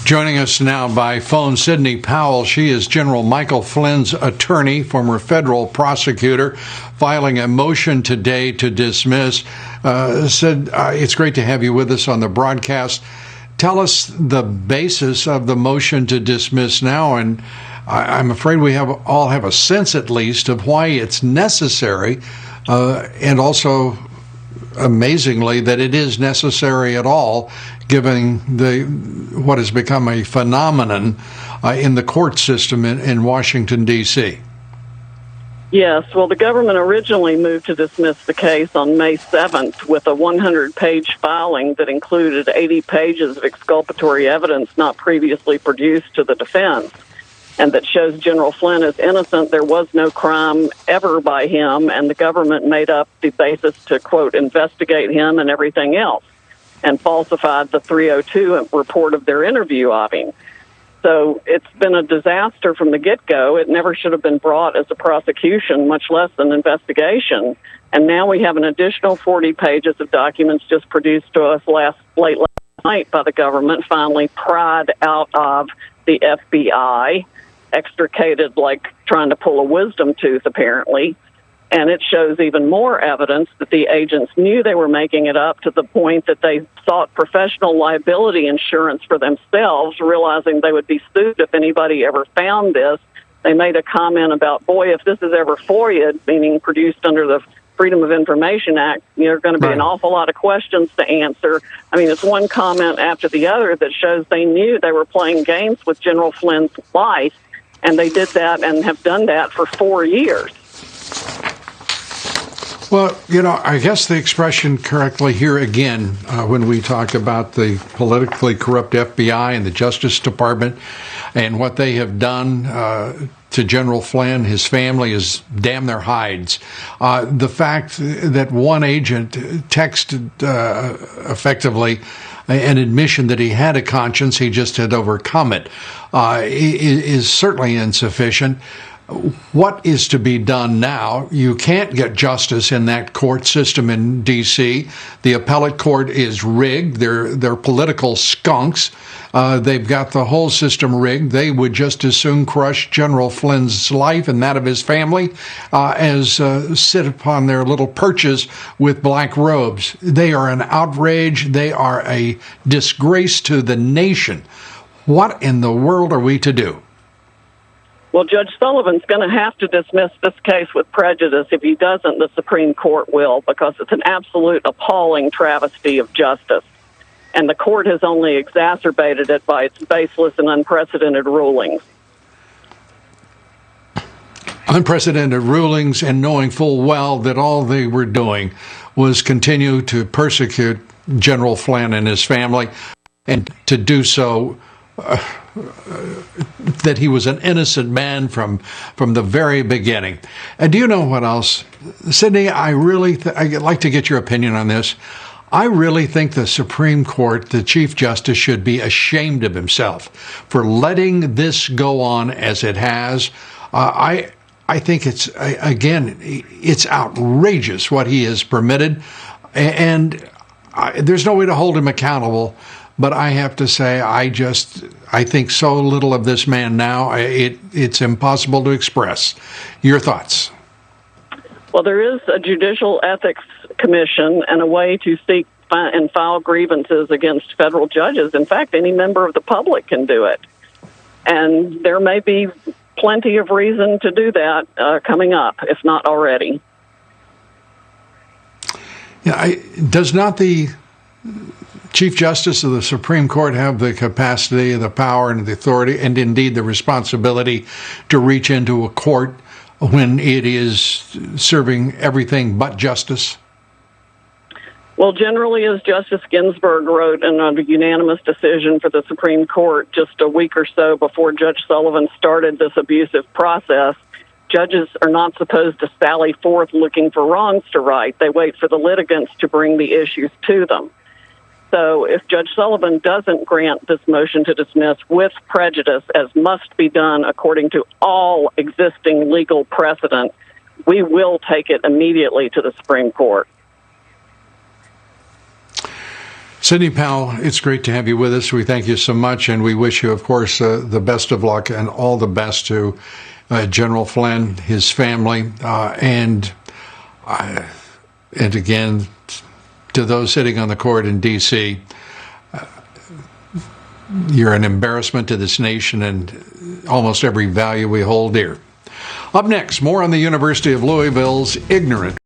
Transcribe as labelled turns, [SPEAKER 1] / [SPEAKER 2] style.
[SPEAKER 1] Joining us now by phone, Sidney Powell. She is General Michael Flynn's attorney, former federal prosecutor, filing a motion today to dismiss. Sid, it's great to have you with us on the broadcast. Tell us the basis of the motion to dismiss now, and I'm afraid we all have a sense, at least, of why it's necessary, and also, amazingly, that it is necessary at all, given what has become a phenomenon in the court system in Washington, D.C.
[SPEAKER 2] Yes, well, the government originally moved to dismiss the case on May 7th with a 100-page filing that included 80 pages of exculpatory evidence not previously produced to the defense, and that shows General Flynn is innocent. There was no crime ever by him, and the government made up the basis to, quote, investigate him and everything else, and falsified the 302 report of their interview of him. So it's been a disaster from the get-go. It never should have been brought as a prosecution, much less an investigation. And now we have an additional 40 pages of documents just produced to us late last night by the government, finally pried out of the FBI, extricated like trying to pull a wisdom tooth, apparently. And it shows even more evidence that the agents knew they were making it up, to the point that they sought professional liability insurance for themselves, realizing they would be sued if anybody ever found this. They made a comment about, boy, if this is ever FOIA'd, meaning produced under the Freedom of Information Act, there are going to be an awful lot of questions to answer. I mean, it's one comment after the other that shows they knew they were playing games with General Flynn's life, and they did that and have done that for 4 years.
[SPEAKER 1] Well, I guess the expression correctly here again, when we talk about the politically corrupt FBI and the Justice Department and what they have done to General Flynn, his family, is damn their hides. The fact that one agent texted effectively an admission that he had a conscience, he just had overcome it, is certainly insufficient. What is to be done now? You can't get justice in that court system in D.C. The appellate court is rigged. They're political skunks. They've got the whole system rigged. They would just as soon crush General Flynn's life and that of his family as sit upon their little perches with black robes. They are an outrage. They are a disgrace to the nation. What in the world are we to do?
[SPEAKER 2] Well, Judge Sullivan's going to have to dismiss this case with prejudice. If he doesn't, the Supreme Court will, because it's an absolute appalling travesty of justice. And the court has only exacerbated it by its baseless and unprecedented rulings.
[SPEAKER 1] Unprecedented rulings, and knowing full well that all they were doing was continue to persecute General Flynn and his family, and to do so that he was an innocent man from the very beginning. And do you know what else? Sidney, I'd like to get your opinion on this. I really think the Supreme Court, the Chief Justice, should be ashamed of himself for letting this go on as it has. I think it's outrageous what he has permitted, and there's no way to hold him accountable. But I have to say, I think so little of this man now, it's impossible to express. Your thoughts?
[SPEAKER 2] Well, there is a Judicial Ethics Commission and a way to seek and file grievances against federal judges. In fact, any member of the public can do it. And there may be plenty of reason to do that coming up, if not already.
[SPEAKER 1] Yeah, does not the Chief Justice of the Supreme Court have the capacity, the power, and the authority, and indeed the responsibility to reach into a court when it is serving everything but justice?
[SPEAKER 2] Well, generally, as Justice Ginsburg wrote in a unanimous decision for the Supreme Court just a week or so before Judge Sullivan started this abusive process, judges are not supposed to sally forth looking for wrongs to right. They wait for the litigants to bring the issues to them. So if Judge Sullivan doesn't grant this motion to dismiss with prejudice, as must be done according to all existing legal precedent, we will take it immediately to the Supreme Court.
[SPEAKER 1] Sidney Powell, it's great to have you with us. We thank you so much, and we wish you, of course, the best of luck and all the best to General Flynn, his family, and again, to those sitting on the court in D.C., you're an embarrassment to this nation and almost every value we hold dear. Up next, more on the University of Louisville's ignorant